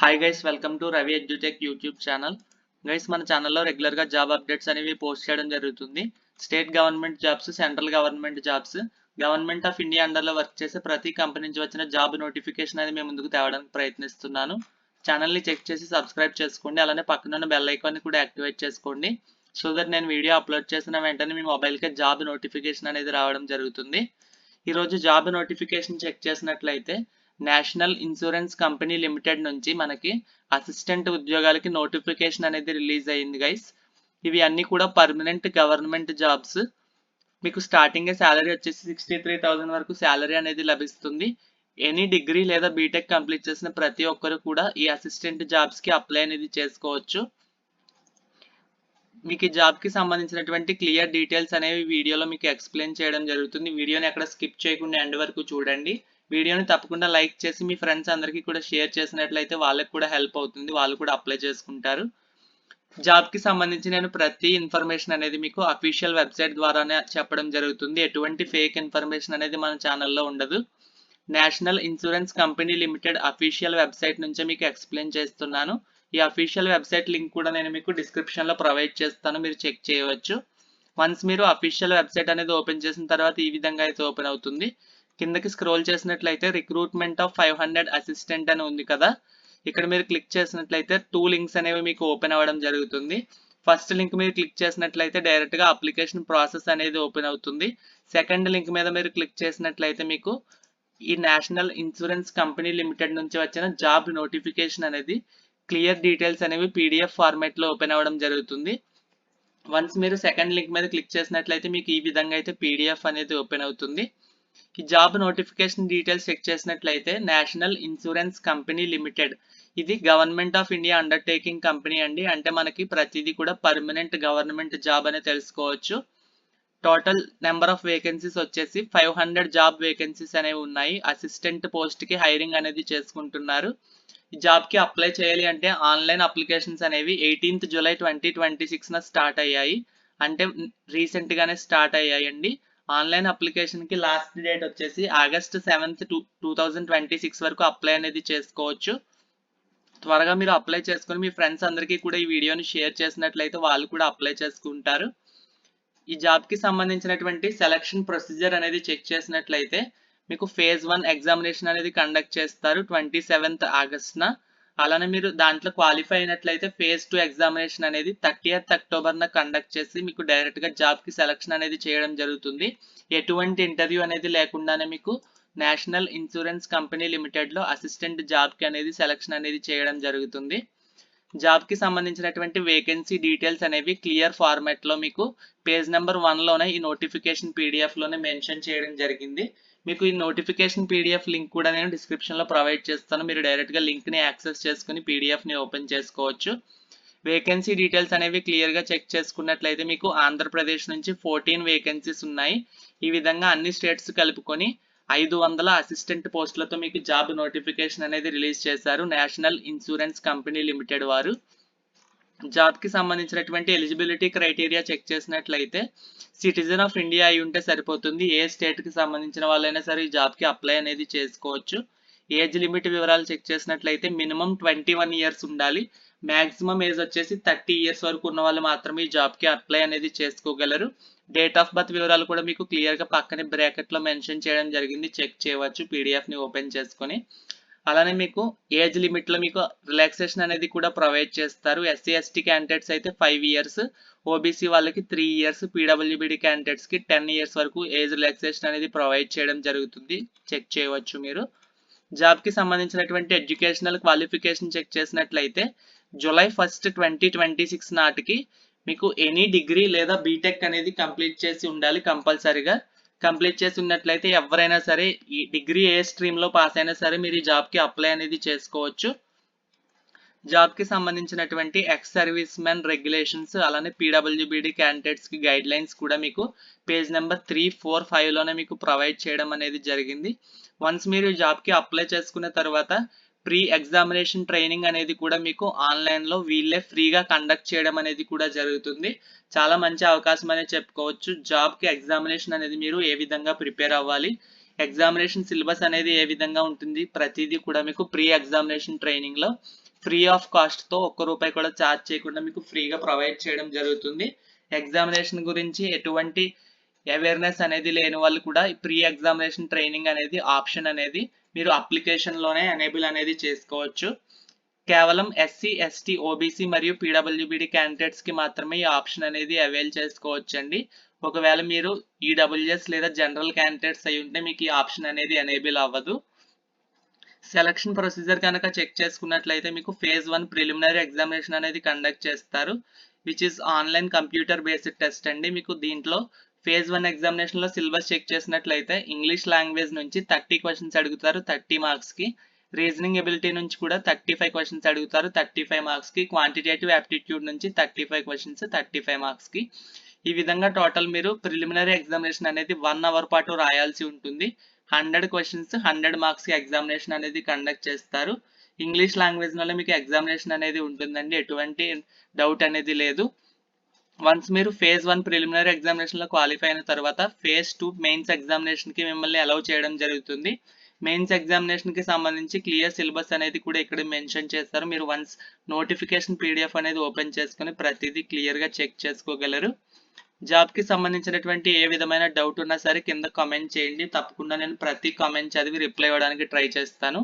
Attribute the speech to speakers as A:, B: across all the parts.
A: Hi guys, welcome to Ravi edutech YouTube channel. Guys, మన ఛానల్లో రెగ్యులర్గా జాబ్ అప్డేట్స్ అనేవి పోస్ట్ చేయడం జరుగుతుంది. State government jobs, central government jobs, government of India అండర్లో వర్క్ చేసే ప్రతి కంపెనీ నుంచి వచ్చిన జాబ్ నోటిఫికేషన్ అనేది మేము ముందుకు తేవడానికి ప్రయత్నిస్తున్నాను. ఛానల్ని చెక్ చేసి సబ్స్క్రైబ్ చేసుకోండి. అలానే పక్కన ఉన్న బెల్ ఐకాన్ని కూడా యాక్టివేట్ చేసుకోండి. సో దట్ నేను వీడియో అప్లోడ్ చేసిన వెంటనే మీ మొబైల్కి జాబ్ నోటిఫికేషన్ అనేది రావడం జరుగుతుంది. ఈరోజు జాబ్ నోటిఫికేషన్ చెక్ చేసినట్లయితే నేషనల్ ఇన్సూరెన్స్ కంపెనీ లిమిటెడ్ నుంచి మనకి అసిస్టెంట్ ఉద్యోగాలకి నోటిఫికేషన్ అనేది రిలీజ్ అయ్యింది గైస్. ఇవి అన్ని కూడా పర్మనెంట్ గవర్నమెంట్ జాబ్స్. మీకు స్టార్టింగ్ శాలరీ వచ్చేసి 63,000 వరకు శాలరీ అనేది లభిస్తుంది. ఎనీ డిగ్రీ లేదా బీటెక్ కంప్లీట్ చేసిన ప్రతి ఒక్కరు కూడా ఈ అసిస్టెంట్ జాబ్స్కి అప్లై అనేది చేసుకోవచ్చు. మీకు ఈ జాబ్కి సంబంధించినటువంటి క్లియర్ డీటెయిల్స్ అనేవి వీడియోలో మీకు ఎక్స్ప్లెయిన్ చేయడం జరుగుతుంది. వీడియోని ఎక్కడ స్కిప్ చేయకుండా ఎండ్ వరకు చూడండి. వీడియోని తప్పకుండా లైక్ చేసి మీ ఫ్రెండ్స్ అందరికీ కూడా షేర్ చేసినట్లయితే వాళ్ళకి కూడా హెల్ప్ అవుతుంది, వాళ్ళు కూడా అప్లై చేసుకుంటారు. జాబ్కి సంబంధించి నేను ప్రతి ఇన్ఫర్మేషన్ అనేది మీకు అఫీషియల్ వెబ్సైట్ ద్వారానే చెప్పడం జరుగుతుంది. ఎటువంటి ఫేక్ ఇన్ఫర్మేషన్ అనేది మన ఛానల్లో ఉండదు. National insurance company limited official website నుంచే మీకు ఎక్స్ప్లెయిన్ చేస్తున్నాను. ఈ అఫీషియల్ వెబ్సైట్ లింక్ కూడా నేను మీకు డిస్క్రిప్షన్లో ప్రొవైడ్ చేస్తాను, మీరు చెక్ చేయవచ్చు. వన్స్ మీరు అఫీషియల్ వెబ్సైట్ అనేది ఓపెన్ చేసిన తర్వాత ఈ విధంగా అయితే ఓపెన్ అవుతుంది. కిందకి స్క్రోల్ చేసినట్లయితే రిక్రూట్మెంట్ ఆఫ్ 500 అసిస్టెంట్ అని ఉంది కదా, ఇక్కడ మీరు క్లిక్ చేసినట్లయితే 2 లింక్స్ అనేవి మీకు ఓపెన్ అవ్వడం జరుగుతుంది. ఫస్ట్ లింక్ మీరు క్లిక్ చేసినట్లయితే డైరెక్ట్గా అప్లికేషన్ ప్రాసెస్ అనేది ఓపెన్ అవుతుంది. సెకండ్ లింక్ మీద మీరు క్లిక్ చేసినట్లయితే మీకు ఈ నేషనల్ ఇన్సూరెన్స్ కంపెనీ లిమిటెడ్ నుంచి వచ్చిన జాబ్ నోటిఫికేషన్ అనేది క్లియర్ డీటెయిల్స్ అనేవి పీడిఎఫ్ ఫార్మాట్లో ఓపెన్ అవ్వడం జరుగుతుంది. వన్స్ మీరు సెకండ్ లింక్ మీద క్లిక్ చేసినట్లయితే మీకు ఈ విధంగా అయితే పీడిఎఫ్ అనేది ఓపెన్ అవుతుంది. ఈ జాబ్ నోటిఫికేషన్ డీటెయిల్స్ చెక్ చేసినట్లయితే నేషనల్ ఇన్సూరెన్స్ కంపెనీ లిమిటెడ్ ఇది government of India undertaking company అండి. అంటే మనకి ప్రతిదీ కూడా పర్మనెంట్ గవర్నమెంట్ జాబ్ అని తెలుసుకోవచ్చు. టోటల్ నెంబర్ ఆఫ్ వేకెన్సీస్ వచ్చేసి 500 జాబ్ వేకెన్సీస్ అనేవి ఉన్నాయి. అసిస్టెంట్ పోస్ట్కి హైరింగ్ అనేది చేసుకుంటున్నారు. ఈ జాబ్కి అప్లై చేయాలి అంటే ఆన్లైన్ అప్లికేషన్స్ అనేవి 18th జూలై 2026న స్టార్ట్ అయ్యాయి. అంటే రీసెంట్గానే స్టార్ట్ అయ్యాయండి. ఆన్లైన్ అప్లికేషన్కి లాస్ట్ డేట్ వచ్చేసి ఆగస్ట్ 7th 2026 వరకు అప్లై అనేది చేసుకోవచ్చు. త్వరగా మీరు అప్లై చేసుకొని మీ ఫ్రెండ్స్ అందరికీ కూడా ఈ వీడియోని షేర్ చేసినట్లయితే వాళ్ళు కూడా అప్లై చేసుకుంటారు. ఈ జాబ్కి సంబంధించినటువంటి సెలక్షన్ ప్రొసీజర్ అనేది చెక్ చేసినట్లయితే మీకు ఫేజ్ 1 ఎగ్జామినేషన్ అనేది కండక్ట్ చేస్తారు 27th ఆగస్ట్న. అలానే మీరు దాంట్లో క్వాలిఫై అయినట్లయితే ఫేజ్ 2 ఎగ్జామినేషన్ అనేది 30th అక్టోబర్న కండక్ట్ చేసి మీకు డైరెక్ట్గా జాబ్కి సెలక్షన్ అనేది చేయడం జరుగుతుంది. ఎటువంటి ఇంటర్వ్యూ అనేది లేకుండానే మీకు నేషనల్ ఇన్సూరెన్స్ కంపెనీ లిమిటెడ్లో అసిస్టెంట్ జాబ్కి అనేది సెలక్షన్ అనేది చేయడం జరుగుతుంది. జాబ్కి సంబంధించినటువంటి వేకెన్సీ డీటెయిల్స్ అనేవి క్లియర్ ఫార్మాట్లో మీకు పేజ్ నెంబర్ 1లోనే ఈ నోటిఫికేషన్ పీడిఎఫ్లోనే మెన్షన్ చేయడం జరిగింది. మీకు ఈ నోటిఫికేషన్ పీడిఎఫ్ లింక్ కూడా నేను డిస్క్రిప్షన్లో ప్రొవైడ్ చేస్తాను, మీరు డైరెక్ట్గా లింక్ని యాక్సెస్ చేసుకుని పీడిఎఫ్ని ఓపెన్ చేసుకోవచ్చు. వేకెన్సీ డీటెయిల్స్ అనేవి క్లియర్గా చెక్ చేసుకున్నట్లయితే మీకు ఆంధ్రప్రదేశ్ నుంచి 14 వేకెన్సీస్ ఉన్నాయి. ఈ విధంగా అన్ని స్టేట్స్ కలుపుకొని 500 అసిస్టెంట్ పోస్టులతో మీకు జాబ్ నోటిఫికేషన్ అనేది రిలీజ్ చేశారు నేషనల్ ఇన్సూరెన్స్ కంపెనీ లిమిటెడ్ వారు. జాబ్కి సంబంధించినటువంటి ఎలిజిబిలిటీ క్రైటీరియా చెక్ చేసినట్లయితే సిటిజన్ ఆఫ్ ఇండియా అయి ఉంటే సరిపోతుంది. ఏ స్టేట్కి సంబంధించిన వాళ్ళైనా సరే ఈ జాబ్కి అప్లై అనేది చేసుకోవచ్చు. ఏజ్ లిమిట్ వివరాలు చెక్ చేసినట్లయితే మినిమం 21 ఇయర్స్ ఉండాలి. మ్యాక్సిమం ఏజ్ వచ్చేసి 30 ఇయర్స్ వరకు ఉన్న వాళ్ళు మాత్రమే ఈ జాబ్కి అప్లై అనేది చేసుకోగలరు. డేట్ ఆఫ్ బర్త్ వివరాలు కూడా మీకు క్లియర్గా పక్కనే బ్రాకెట్లో మెన్షన్ చేయడం జరిగింది, చెక్ చేయవచ్చు పీడిఎఫ్ని ఓపెన్ చేసుకొని. అలానే మీకు ఏజ్ లిమిట్లో మీకు రిలాక్సేషన్ అనేది కూడా ప్రొవైడ్ చేస్తారు. ఎస్సీ ఎస్టీ క్యాండిడేట్స్ అయితే 5 ఇయర్స్, ఓబీసీ వాళ్ళకి 3 ఇయర్స్, పీడబ్ల్యూబీడీ క్యాండిడేట్స్కి 10 ఇయర్స్ వరకు ఏజ్ రిలాక్సేషన్ అనేది ప్రొవైడ్ చేయడం జరుగుతుంది, చెక్ చేయవచ్చు మీరు. జాబ్కి సంబంధించినటువంటి ఎడ్యుకేషనల్ క్వాలిఫికేషన్ చెక్ చేసినట్లయితే జూలై 1, 2026 నాటికి మీకు ఎనీ డిగ్రీ లేదా బీటెక్ అనేది కంప్లీట్ చేసి ఉండాలి. కంపల్సరీగా కంప్లీట్ చేసి ఉన్నట్లయితే ఎవరైనా సరే ఈ డిగ్రీ ఏ స్ట్రీమ్లో పాస్ అయినా సరే మీరు ఈ జాబ్కి అప్లై అనేది చేసుకోవచ్చు. జాబ్కి సంబంధించినటువంటి ఎక్స్ సర్వీస్ మెన్ రెగ్యులేషన్స్ అలానే పీడబ్ల్యూబీడీ క్యాండిడేట్స్కి గైడ్ లైన్స్ కూడా మీకు పేజ్ నెంబర్ 3, 4, 5లోనే మీకు ప్రొవైడ్ చేయడం అనేది జరిగింది. వన్స్ మీరు ఈ జాబ్కి అప్లై చేసుకున్న తర్వాత ప్రీ ఎగ్జామినేషన్ ట్రైనింగ్ అనేది కూడా మీకు ఆన్లైన్లో వీళ్ళే ఫ్రీగా కండక్ట్ చేయడం అనేది కూడా జరుగుతుంది. చాలా మంచి అవకాశం అనేది చెప్పుకోవచ్చు. జాబ్కి ఎగ్జామినేషన్ అనేది మీరు ఏ విధంగా ప్రిపేర్ అవ్వాలి, ఎగ్జామినేషన్ సిలబస్ అనేది ఏ విధంగా ఉంటుంది, ప్రతిదీ కూడా మీకు ప్రీ ఎగ్జామినేషన్ ట్రైనింగ్లో ఫ్రీ ఆఫ్ కాస్ట్తో ₹1 కూడా ఛార్జ్ చేయకుండా మీకు ఫ్రీగా ప్రొవైడ్ చేయడం జరుగుతుంది. ఎగ్జామినేషన్ గురించి ఎటువంటి అవేర్నెస్ అనేది లేని వాళ్ళు కూడా ప్రీ ఎగ్జామినేషన్ ట్రైనింగ్ అనేది ఆప్షన్ అనేది మీరు అప్లికేషన్లోనే ఎనేబుల్ అనేది చేసుకోవచ్చు. కేవలం ఎస్సీ, ఎస్టీ, ఓబీసీ మరియు పీడబ్ల్యూబీడీ క్యాండిడేట్స్కి మాత్రమే ఈ ఆప్షన్ అనేది అవైల్ చేసుకోవచ్చండి. ఒకవేళ మీరు ఈడబ్ల్యూఎస్ లేదా జనరల్ క్యాండిడేట్స్ అయి ఉంటే మీకు ఈ ఆప్షన్ అనేది ఎనేబుల్ అవ్వదు. సెలక్షన్ ప్రొసీజర్ కనుక చెక్ చేసుకున్నట్లయితే మీకు ఫేజ్ 1 ప్రిలిమినరీ ఎగ్జామినేషన్ అనేది కండక్ట్ చేస్తారు, which is online computer based test అండి. మీకు దీంట్లో ఫేజ్ 1 ఎగ్జామినేషన్లో సిలబస్ చెక్ చేసినట్లయితే ఇంగ్లీష్ లాంగ్వేజ్ నుంచి 30 క్వశ్చన్స్ అడుగుతారు 30 మార్క్స్కి, రీజనింగ్ ఎబిలిటీ నుంచి కూడా 35 క్వశ్చన్స్ అడుగుతారు 35 మార్క్స్కి, క్వాంటిటేటివ్ యాప్టిట్యూడ్ నుంచి 35 క్వశ్చన్స్ 35 మార్క్స్కి. ఈ విధంగా టోటల్ మీరు ప్రిలిమినరీ ఎగ్జామినేషన్ అనేది 1 అవర్ పాటు రాయాల్సి ఉంటుంది. 100 క్వశ్చన్స్ 100 మార్క్స్ ఎగ్జామినేషన్ అనేది కండక్ట్ చేస్తారు. ఇంగ్లీష్ లాంగ్వేజ్ వల్ల మీకు ఎగ్జామినేషన్ అనేది ఉంటుందండి, ఎటువంటి డౌట్ అనేది లేదు. వన్స్ మీరు ఫేజ్ 1 ప్రిలిమినరీ ఎగ్జామినేషన్లో క్వాలిఫై అయిన తర్వాత ఫేజ్ 2 మెయిన్స్ ఎగ్జామినేషన్కి మిమ్మల్ని అలౌ చేయడం జరుగుతుంది. మెయిన్స్ ఎగ్జామినేషన్కి సంబంధించి క్లియర్ సిలబస్ అనేది కూడా ఇక్కడ మెన్షన్ చేస్తారు. మీరు వన్స్ నోటిఫికేషన్ పీడిఎఫ్ అనేది ఓపెన్ చేసుకుని ప్రతిదీ క్లియర్గా చెక్ చేసుకోగలరు. జాబ్కి సంబంధించినటువంటి ఏ విధమైన డౌట్ ఉన్నా సరే కింద కామెంట్ చేయండి, తప్పకుండా నేను ప్రతి కామెంట్ చదివి రిప్లై ఇవ్వడానికి ట్రై చేస్తాను.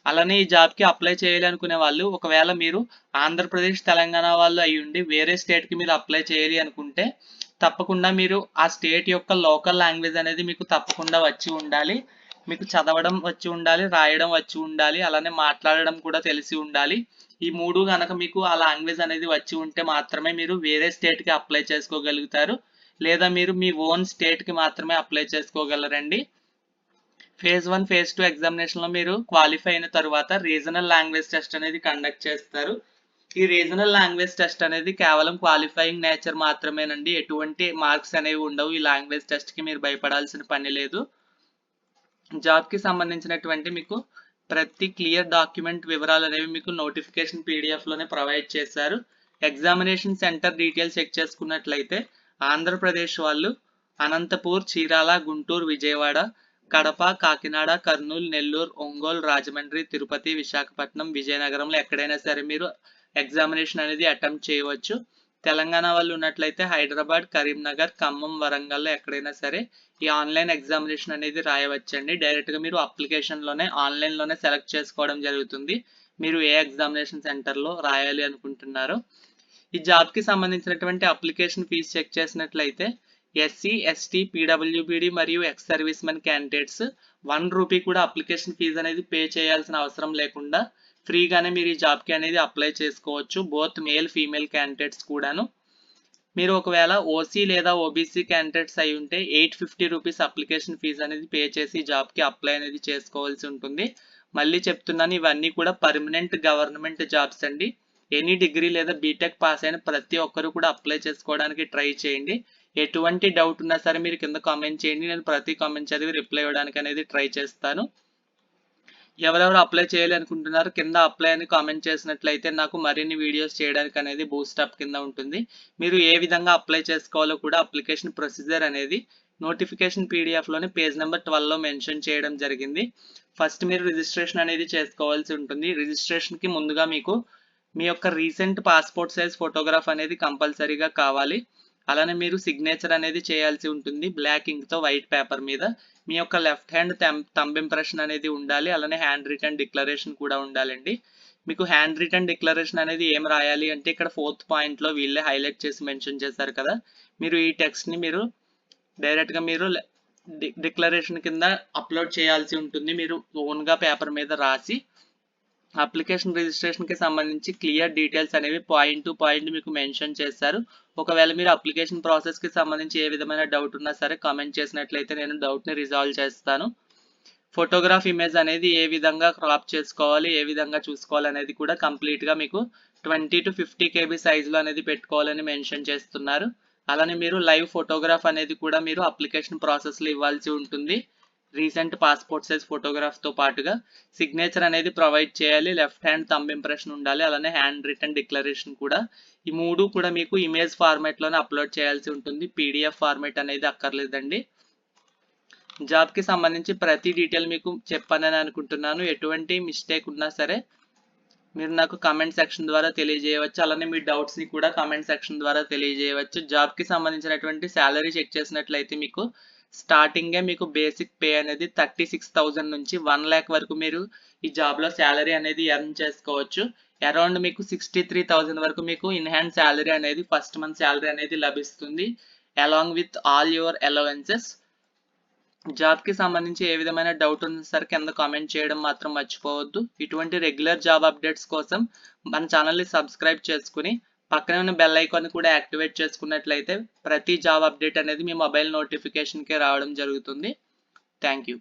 A: అలానే ఈ జాబ్కి అప్లై చేయాలి అనుకునే వాళ్ళు, ఒకవేళ మీరు ఆంధ్రప్రదేశ్, తెలంగాణ వాళ్ళు అయి ఉండి వేరే స్టేట్కి మీరు అప్లై చేయాలి అనుకుంటే తప్పకుండా మీరు ఆ స్టేట్ యొక్క లోకల్ లాంగ్వేజ్ అనేది మీకు తప్పకుండా వచ్చి ఉండాలి. మీకు చదవడం వచ్చి ఉండాలి, రాయడం వచ్చి ఉండాలి, అలానే మాట్లాడడం కూడా తెలిసి ఉండాలి. ఈ 3 కనుక మీకు ఆ లాంగ్వేజ్ అనేది వచ్చి ఉంటే మాత్రమే మీరు వేరే స్టేట్కి అప్లై చేసుకోగలుగుతారు, లేదా మీరు మీ ఓన్ స్టేట్కి మాత్రమే అప్లై చేసుకోగలరండి. ఫేజ్ 1 ఫేజ్ 2 ఎగ్జామినేషన్లో మీరు క్వాలిఫై అయిన తర్వాత రీజనల్ లాంగ్వేజ్ టెస్ట్ అనేది కండక్ట్ చేస్తారు. ఈ రీజనల్ లాంగ్వేజ్ టెస్ట్ అనేది కేవలం క్వాలిఫైయింగ్ నేచర్ మాత్రమేనండి, ఎటువంటి మార్క్స్ అనేవి ఉండవు. ఈ లాంగ్వేజ్ టెస్ట్కి మీరు భయపడాల్సిన పని లేదు. జాబ్కి సంబంధించినటువంటి మీకు ప్రతి క్లియర్ డాక్యుమెంట్ వివరాలు అనేవి మీకు నోటిఫికేషన్ పీడిఎఫ్లోనే ప్రొవైడ్ చేశారు. ఎగ్జామినేషన్ సెంటర్ డీటెయిల్స్ చెక్ చేసుకున్నట్లయితే ఆంధ్రప్రదేశ్ వాళ్ళు అనంతపూర్, చీరాల, గుంటూరు, విజయవాడ, కడప, కాకినాడ, కర్నూలు, నెల్లూరు, ఒంగోలు, రాజమండ్రి, తిరుపతి, విశాఖపట్నం, విజయనగరంలో ఎక్కడైనా సరే మీరు ఎగ్జామినేషన్ అనేది అటెంప్ట్ చేయవచ్చు. తెలంగాణ వాళ్ళు ఉన్నట్లయితే హైదరాబాద్, కరీంనగర్, ఖమ్మం, వరంగల్లో ఎక్కడైనా సరే ఈ ఆన్లైన్ ఎగ్జామినేషన్ అనేది రాయవచ్చండి. డైరెక్ట్గా మీరు అప్లికేషన్లోనే ఆన్లైన్లోనే సెలెక్ట్ చేసుకోవడం జరుగుతుంది మీరు ఏ ఎగ్జామినేషన్ సెంటర్లో రాయాలి అనుకుంటున్నారో. ఈ జాబ్కి సంబంధించినటువంటి అప్లికేషన్ ఫీజు చెక్ చేసినట్లయితే ఎస్సీ, ఎస్టీ, పీడబ్ల్యూబీడీ మరియు ఎక్స్ సర్వీస్ మెన్ క్యాండిడేట్స్ ₹1 కూడా అప్లికేషన్ ఫీజు అనేది పే చేయాల్సిన అవసరం లేకుండా ఫ్రీగానే మీరు ఈ జాబ్కి అనేది అప్లై చేసుకోవచ్చు, బోత్ మేల్ ఫీమేల్ క్యాండిడేట్స్ కూడాను. మీరు ఒకవేళ ఓసీ లేదా ఓబీసీ క్యాండిడేట్స్ అయి ఉంటే ₹850 అప్లికేషన్ ఫీజు అనేది పే చేసి జాబ్కి అప్లై అనేది చేసుకోవాల్సి ఉంటుంది. మళ్ళీ చెప్తున్నాను, ఇవన్నీ కూడా పర్మనెంట్ గవర్నమెంట్ జాబ్స్ అండి. ఎనీ డిగ్రీ లేదా బీటెక్ పాస్ అయిన ప్రతి ఒక్కరు కూడా అప్లై చేసుకోవడానికి ట్రై చేయండి. ఎటువంటి డౌట్ ఉన్నా సరే మీరు కింద కామెంట్ చేయండి, నేను ప్రతి కామెంట్ చదివి రిప్లై ఇవ్వడానికి అనేది ట్రై చేస్తాను. ఎవరెవరు అప్లై చేయాలి అనుకుంటున్నారు కింద అప్లై అని కామెంట్ చేసినట్లయితే నాకు మరిన్ని వీడియోస్ చేయడానికి అనేది బూస్టప్ కింద ఉంటుంది. మీరు ఏ విధంగా అప్లై చేసుకోవాలో కూడా అప్లికేషన్ ప్రొసీజర్ అనేది నోటిఫికేషన్ పీడిఎఫ్లోని పేజ్ నెంబర్ 12లో మెన్షన్ చేయడం జరిగింది. ఫస్ట్ మీరు రిజిస్ట్రేషన్ అనేది చేసుకోవాల్సి ఉంటుంది. రిజిస్ట్రేషన్కి ముందుగా మీకు మీ యొక్క రీసెంట్ పాస్పోర్ట్ సైజ్ ఫోటోగ్రాఫ్ అనేది కంపల్సరీగా కావాలి. అలానే మీరు సిగ్నేచర్ అనేది చేయాల్సి ఉంటుంది బ్లాక్ ఇంక్తో వైట్ పేపర్ మీద. మీ యొక్క లెఫ్ట్ హ్యాండ్ థంబ్ ఇంప్రెషన్ అనేది ఉండాలి, అలానే హ్యాండ్ రిటన్ డిక్లరేషన్ కూడా ఉండాలండి. మీకు హ్యాండ్ రిటన్ డిక్లరేషన్ అనేది ఏం రాయాలి అంటే ఇక్కడ 4th పాయింట్లో వీళ్ళే హైలైట్ చేసి మెన్షన్ చేశారు కదా, మీరు ఈ టెక్స్ట్ని మీరు డైరెక్ట్గా మీరు డిక్లరేషన్ కింద అప్లోడ్ చేయాల్సి ఉంటుంది. మీరు ఓన్గా పేపర్ మీద రాసి అప్లికేషన్ రిజిస్ట్రేషన్కి సంబంధించి క్లియర్ డీటెయిల్స్ అనేవి పాయింట్ టు పాయింట్ మీకు మెన్షన్ చేశారు. ఒకవేళ మీరు అప్లికేషన్ ప్రాసెస్కి సంబంధించి ఏ విధమైన డౌట్ ఉన్నా సరే కామెంట్ చేసినట్లయితే నేను డౌట్ని రిజాల్వ్ చేస్తాను. ఫోటోగ్రాఫ్ ఇమేజ్ అనేది ఏ విధంగా క్రాప్ చేసుకోవాలి, ఏ విధంగా చూసుకోవాలి అనేది కూడా కంప్లీట్గా మీకు 20 to 50 KB సైజులో అనేది పెట్టుకోవాలని మెన్షన్ చేస్తున్నారు. అలానే మీరు లైవ్ ఫోటోగ్రాఫ్ అనేది కూడా మీరు అప్లికేషన్ ప్రాసెస్లో ఇవ్వాల్సి ఉంటుంది. రీసెంట్ పాస్పోర్ట్ సైజ్ ఫోటోగ్రాఫ్తో పాటుగా సిగ్నేచర్ అనేది ప్రొవైడ్ చేయాలి, లెఫ్ట్ హ్యాండ్ థంబ్ ఇంప్రెషన్ ఉండాలి, అలానే హ్యాండ్ రిటన్ డిక్లరేషన్ కూడా. ఈ 3 కూడా మీకు ఇమేజ్ ఫార్మాట్లోనే అప్లోడ్ చేయాల్సి ఉంటుంది, పీడిఎఫ్ ఫార్మాట్ అనేది అక్కర్లేదండి. జాబ్కి సంబంధించి ప్రతి డీటెయిల్ మీకు చెప్పానని అనుకుంటున్నాను. ఎటువంటి మిస్టేక్ ఉన్నా సరే మీరు నాకు కామెంట్ సెక్షన్ ద్వారా తెలియజేయవచ్చు. అలానే మీ డౌట్స్ని కూడా కామెంట్ సెక్షన్ ద్వారా తెలియజేయవచ్చు. జాబ్కి సంబంధించినటువంటి శాలరీ చెక్ చేసినట్లయితే మీకు స్టార్టింగే మీకు బేసిక్ పే అనేది 36,000 నుంచి 1,00,000 వరకు మీరు ఈ జాబ్లో శాలరీ అనేది ఎర్న్ చేసుకోవచ్చు. అరౌండ్ మీకు 63,000 వరకు మీకు ఇన్ హ్యాండ్ శాలరీ అనేది ఫస్ట్ మంత్ శాలరీ అనేది లభిస్తుంది along with all your allowances. జాబ్కి సంబంధించి ఏ విధమైన డౌట్ ఉన్నా సరే కింద కామెంట్ చేయడం మాత్రం మర్చిపోవద్దు. ఇటువంటి రెగ్యులర్ జాబ్ అప్డేట్స్ కోసం మన ఛానల్ని సబ్స్క్రైబ్ చేసుకుని పక్కనే ఉన్న బెల్ ఐకాన్ కూడా యాక్టివేట్ చేసుకున్నట్లయితే ప్రతి జాబ్ అప్డేట్ అనేది మీ మొబైల్ నోటిఫికేషన్కే రావడం జరుగుతుంది. Thank you.